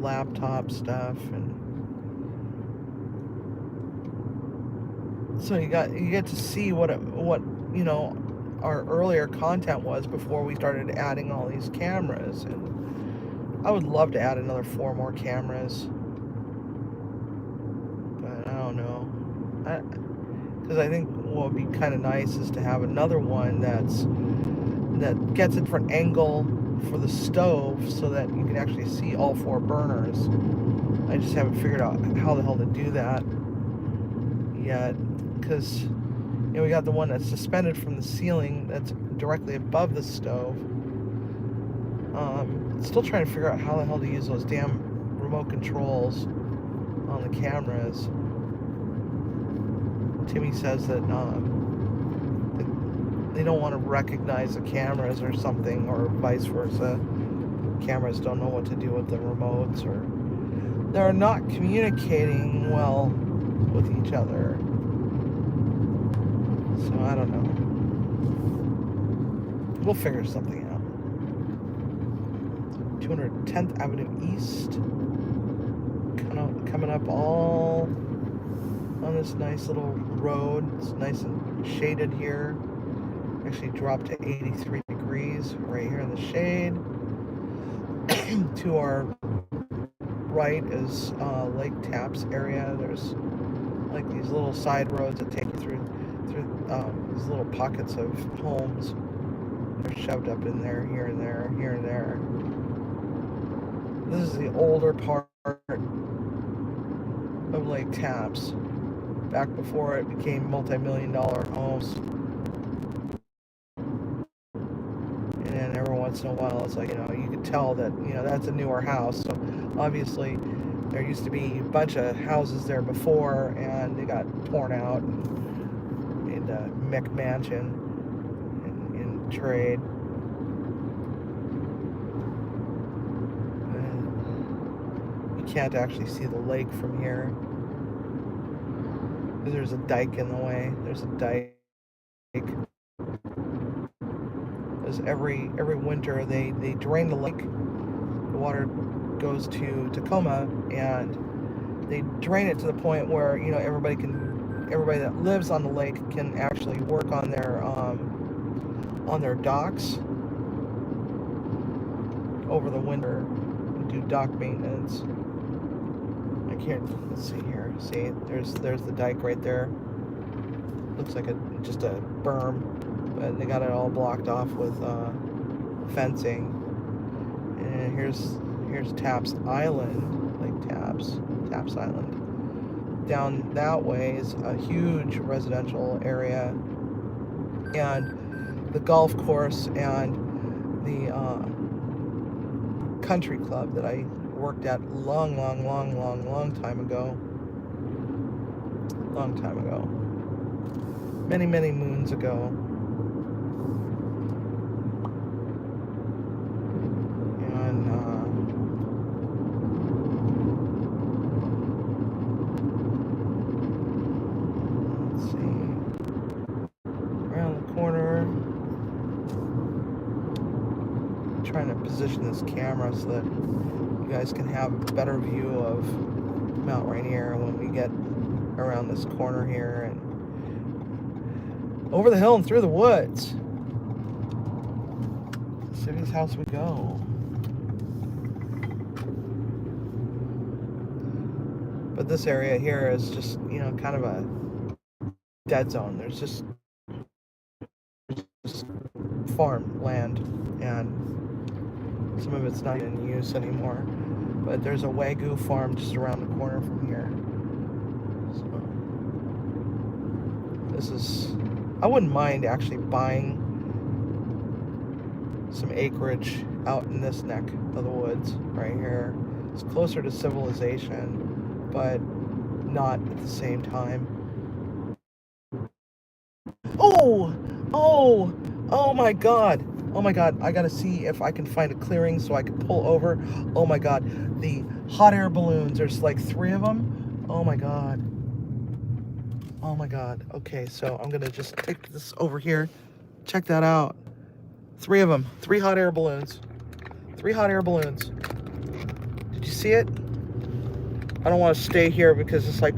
laptop stuff, and so you get to see what you know our earlier content was before we started adding all these cameras. And I would love to add another 4 more cameras, but I don't know. Because I think what would be kind of nice is to have another one that gets a different angle for the stove so that you can actually see all 4 burners. I just haven't figured out how the hell to do that yet, because you know, we got the one that's suspended from the ceiling that's directly above the stove. Still trying to figure out how the hell to use those damn remote controls on the cameras. Timmy says that they don't want to recognize the cameras or something, or vice versa. Cameras don't know what to do with the remotes, or they're not communicating well with each other. So I don't know. We'll figure something out. 210th Avenue East. Coming up all on this nice little road. It's nice and shaded here. Actually dropped to 83 degrees right here in the shade. To our right is Lake Taps area. There's like these little side roads that take you through these little pockets of homes. They're shoved up in there, here and there, here and there. This is the older part of Lake Taps, back before it became multi-million-dollar homes. And every once in a while, it's like, you know, you could tell that, you know, that's a newer house. So obviously, there used to be a bunch of houses there before, and they got torn out and made a McMansion in trade. You can't actually see the lake from here. There's a dike in the way. There's a dike. Because every winter they drain the lake. The water goes to Tacoma, and they drain it to the point where, you know, everybody that lives on the lake can actually work on their docks over the winter and do dock maintenance. Let's see here. See, there's the dike right there. Looks like just a berm, but they got it all blocked off with fencing. And here's Taps Island, Lake Taps Island. Down that way is a huge residential area, and the golf course and the country club that I worked at long time ago. Many moons ago. And let's see, around the corner, I'm trying to position this camera so that you guys can have a better view of Mount Rainier when we get around this corner here and over the hill and through the woods. City's house we go. But this area here is just, you know, kind of a dead zone. There's just farmland, and some of it's not in use anymore. But there's a Wagyu farm just around the corner from here. So this is, I wouldn't mind actually buying some acreage out in this neck of the woods right here. It's closer to civilization, but not at the same time. Oh my god. Oh my god, I gotta see if I can find a clearing so I can pull over. Oh my god, the hot air balloons, there's like 3 of them. Oh my god. Oh my god. Okay, so I'm gonna just take this over here. Check that out. 3 of them. 3 hot air balloons. 3 hot air balloons. Did you you see it? I don't want to stay here because it's like